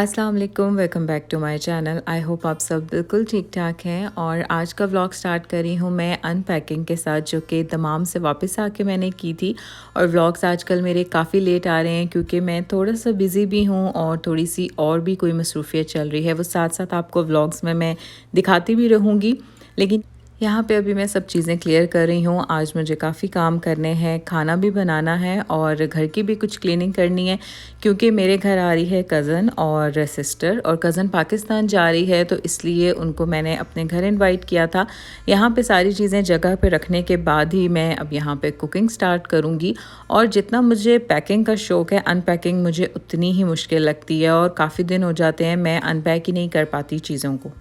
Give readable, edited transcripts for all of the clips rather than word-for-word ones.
अस्सलाम वालेकुम, welcome back to my channel. I hope आप सब बिल्कुल ठीक ठाक हैं। और आज का व्लॉग स्टार्ट करी हूँ मैं अनपैकिंग के साथ, जो कि दमाम से वापस आके मैंने की थी। और व्लॉग्स आजकल मेरे काफ़ी लेट आ रहे हैं क्योंकि मैं थोड़ा सा बिज़ी भी हूँ और थोड़ी सी और भी कोई मसरूफ़ियत चल रही है। वो साथ साथ आपको व्लॉग्स में मैं दिखाती भी रहूँगी, लेकिन यहाँ पे अभी मैं सब चीज़ें क्लियर कर रही हूँ। आज मुझे काफ़ी काम करने हैं, खाना भी बनाना है और घर की भी कुछ क्लीनिंग करनी है, क्योंकि मेरे घर आ रही है कज़न और सिस्टर, और कज़न पाकिस्तान जा रही है, तो इसलिए उनको मैंने अपने घर इनवाइट किया था। यहाँ पे सारी चीज़ें जगह पे रखने के बाद ही मैं अब यहाँ पे कुकिंग स्टार्ट करूँगी। और जितना मुझे पैकिंग का शौक़ है, अनपैकिंग मुझे उतनी ही मुश्किल लगती है और काफ़ी दिन हो जाते हैं मैं अनपैक ही नहीं कर पाती चीज़ों को।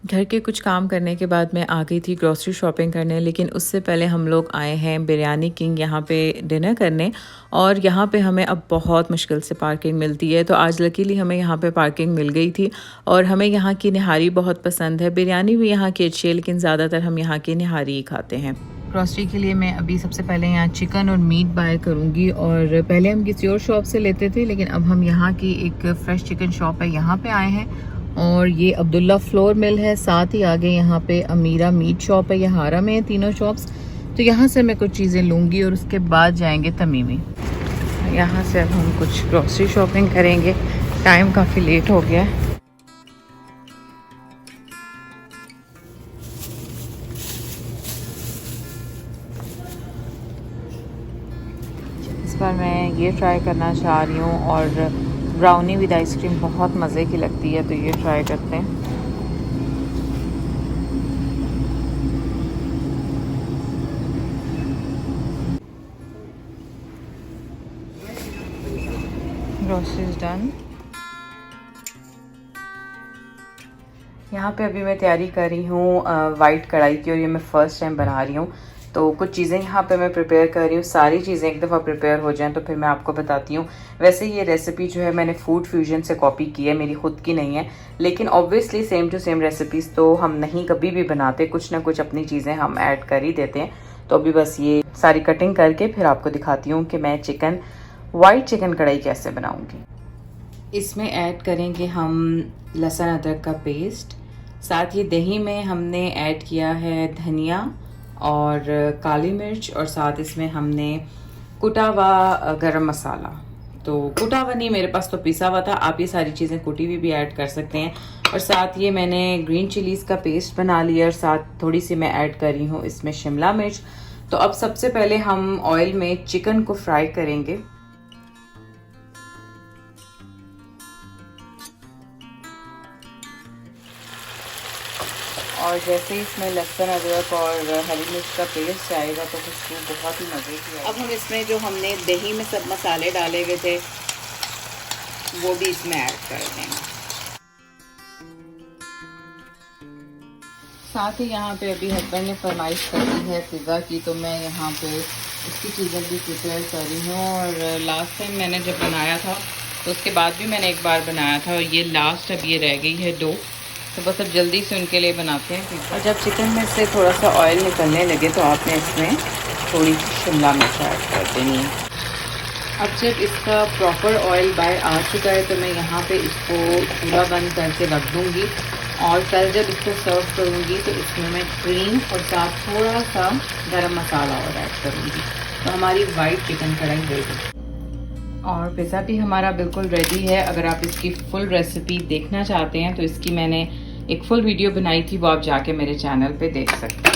घर के कुछ काम करने के बाद मैं आ गई थी ग्रॉसरी शॉपिंग करने, लेकिन उससे पहले हम लोग आए हैं बिरयानी किंग यहाँ पे डिनर करने। और यहाँ पे हमें अब बहुत मुश्किल से पार्किंग मिलती है, तो आज लकीली हमें यहाँ पे पार्किंग मिल गई थी। और हमें यहाँ की निहारी बहुत पसंद है, बिरयानी भी यहाँ की अच्छी है, लेकिन ज़्यादातर हम यहाँ की निहारी ही खाते हैं। ग्रॉसरी के लिए मैं अभी सबसे पहले यहाँ चिकन और मीट बाय करूँगी। और पहले हम किसी और शॉप से लेते थे, लेकिन अब हम यहाँ की एक फ़्रेश चिकन शॉप है यहाँ पे आए हैं। और ये अब्दुल्ला फ्लोर मिल है, साथ ही आगे यहाँ पे अमीरा मीट शॉप है, ये हारा में है तीनों शॉप्स। तो यहाँ से मैं कुछ चीज़ें लूँगी और उसके बाद जाएंगे तमीमी। यहाँ से अब हम कुछ ग्रॉसरी शॉपिंग करेंगे, टाइम काफ़ी लेट हो गया है। इस बार मैं ये ट्राई करना चाह रही हूँ, और ब्राउनी विद आइसक्रीम बहुत मज़े की लगती है, तो ये ट्राई करते हैं। Groceries done. यहाँ पे अभी मैं तैयारी कर रही हूँ वाइट कढ़ाई की, और ये मैं फ़र्स्ट टाइम बना रही हूँ। तो कुछ चीज़ें यहाँ पे मैं प्रिपेयर कर रही हूँ, सारी चीज़ें एक दफ़ा प्रिपेयर हो जाएं तो फिर मैं आपको बताती हूँ। वैसे ये रेसिपी जो है मैंने फूड फ्यूजन से कॉपी की है, मेरी खुद की नहीं है, लेकिन obviously same to same recipes तो हम नहीं कभी भी बनाते, कुछ ना कुछ अपनी चीज़ें हम ऐड कर ही देते हैं। तो अभी बस ये सारी कटिंग करके फिर आपको दिखाती हूँ कि मैं वाइट चिकन कढ़ाई कैसे बनाऊँगी। इसमें ऐड करेंगे हम लहसुन अदरक का पेस्ट, साथ ही दही में हमने ऐड किया है धनिया और काली मिर्च, और साथ इसमें हमने कुटा हुआ गरम मसाला। तो कुटा हुआ नहीं, मेरे पास तो पिसा हुआ था, आप ये सारी चीज़ें कुटी हुई भी ऐड कर सकते हैं। और साथ ये मैंने ग्रीन चिलीज़ का पेस्ट बना लिया, और साथ थोड़ी सी मैं ऐड कर रही हूँ इसमें शिमला मिर्च। तो अब सबसे पहले हम ऑयल में चिकन को फ्राई करेंगे। और जैसे ही इसमें लहसुन अदरक और हरी मिर्च का पेस्ट आएगा तो खुशबू बहुत ही मज़े की आएगी। अब हम इसमें जो हमने दही में सब मसाले डाले हुए थे वो भी इसमें ऐड कर देंगे। साथ ही यहाँ पे अभी हस्बैंड ने फरमाइश कर दी है पिज़्ज़ा की, तो मैं यहाँ पे उसकी चीज़ें भी प्रिपेयर कर रही हूँ। और लास्ट टाइम मैंने जब बनाया था तो उसके बाद भी मैंने एक बार बनाया था, और ये लास्ट अब ये रह गई है डो, तो बस अब जल्दी से उनके लिए बनाते हैं। और जब चिकन में से थोड़ा सा ऑयल निकलने लगे तो आपने इसमें थोड़ी सी शिमला मिर्च ऐड कर देनी है। अब जब इसका प्रॉपर ऑयल बाहर आ चुका है तो मैं यहाँ पे इसको पूरा बंद करके रख दूँगी, और कल जब इसको सर्व करूँगी तो इसमें मैं क्रीम और साथ थोड़ा सा गरम मसाला और ऐड करूँगी। तो हमारी वाइट चिकन कढ़ाई रेडी। और पिज़्ज़ा भी हमारा बिल्कुल रेडी है। अगर आप इसकी फुल रेसिपी देखना चाहते हैं तो इसकी मैंने एक फुल वीडियो बनाई थी, वो आप जाके मेरे चैनल पे देख सकते हैं।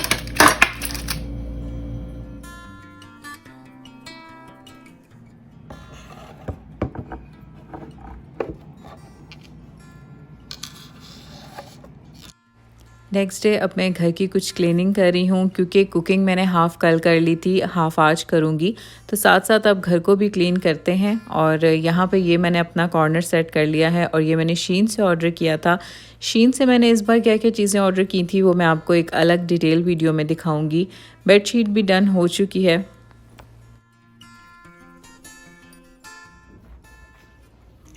नेक्स्ट डे अब मैं घर की कुछ क्लीनिंग कर रही हूँ, क्योंकि कुकिंग मैंने हाफ़ कल कर ली थी, हाफ़ आज करूँगी। तो साथ साथ अब घर को भी क्लीन करते हैं। और यहाँ पे ये मैंने अपना कॉर्नर सेट कर लिया है, और ये मैंने शीन से ऑर्डर किया था। शीन से मैंने इस बार क्या क्या चीज़ें ऑर्डर की थी वो मैं आपको एक अलग डिटेल वीडियो में दिखाऊँगी। बेडशीट भी डन हो चुकी है।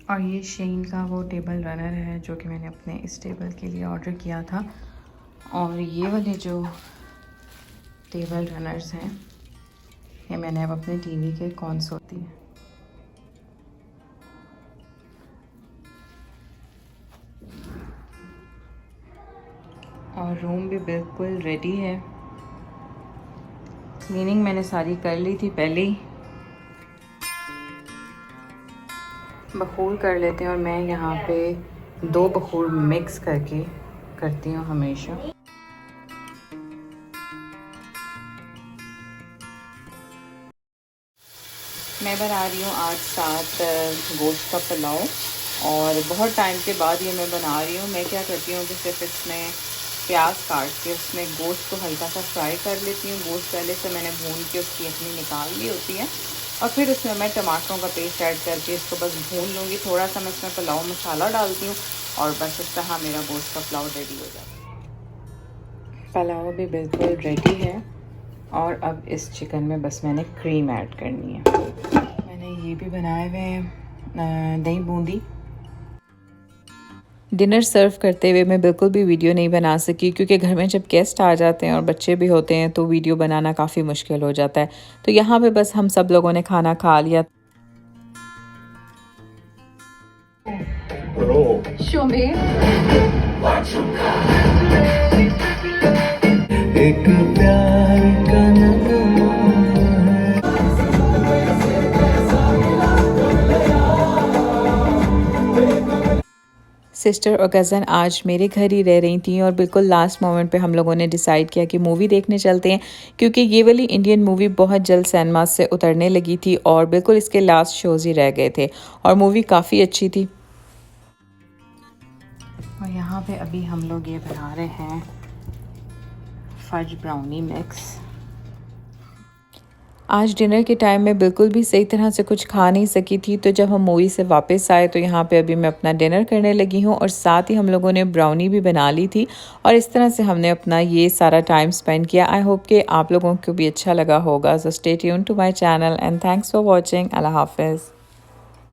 और ये शीन का वो टेबल रनर है जो कि मैंने अपने इस टेबल के लिए ऑर्डर किया था। और ये वाले जो टेबल रनर्स हैं, ये मैंने अब अपने टीवी के कंसोल दिए। और रूम भी बिल्कुल रेडी है। क्लीनिंग मैंने सारी कर ली थी पहले ही। बखूर कर लेते हैं और मैं यहाँ पे 2 बखूर मिक्स करके करती हूँ हमेशा। मैं बना रही हूँ आज 7 गोश्त का पुलाव और बहुत टाइम के बाद ये मैं बना रही हूँ। मैं क्या करती हूँ कि सिर्फ इसमें प्याज काट के उसमें गोश्त को हल्का सा फ्राई कर लेती हूँ। गोश्त पहले से मैंने भून के उसकी अपनी निकाल ली होती है और फिर उसमें मैं टमाटरों का पेस्ट ऐड करके इसको बस भून लूँगी। थोड़ा सा मैं इसमें पुलाव मसाला डालती हूँ और बस इस तरह मेरा गोश्त का पुलाव रेडी हो जाता है। पुलाव भी बिल्कुल रेडी है और अब इस चिकन में बस मैंने क्रीम ऐड करनी है। मैंने ये भी बनाए हुए हैं दही बूंदी। डिनर सर्व करते हुए मैं बिल्कुल भी वीडियो नहीं बना सकी क्योंकि घर में जब गेस्ट आ जाते हैं और बच्चे भी होते हैं तो वीडियो बनाना काफ़ी मुश्किल हो जाता है। तो यहाँ पे बस हम सब लोगों ने खाना खा लिया। एक प्यार का सिस्टर और कज़न आज मेरे घर ही रह रही थी और बिल्कुल लास्ट मोमेंट पे हम लोगों ने डिसाइड किया कि मूवी देखने चलते हैं क्योंकि ये वाली इंडियन मूवी बहुत जल्द सिनेमा से उतरने लगी थी और बिल्कुल इसके लास्ट शोज़ ही रह गए थे और मूवी काफ़ी अच्छी थी। और यहाँ पे अभी हम लोग ये बना रहे हैं फज ब्राउनी मिक्स। आज डिनर के टाइम में बिल्कुल भी सही तरह से कुछ खा नहीं सकी थी, तो जब हम मूवी से वापस आए तो यहाँ पे अभी मैं अपना डिनर करने लगी हूँ और साथ ही हम लोगों ने ब्राउनी भी बना ली थी और इस तरह से हमने अपना ये सारा टाइम स्पेंड किया। आई होप कि आप लोगों को भी अच्छा लगा होगा। So stay tuned to my channel and thanks for watching. अल्लाह हाफिज़।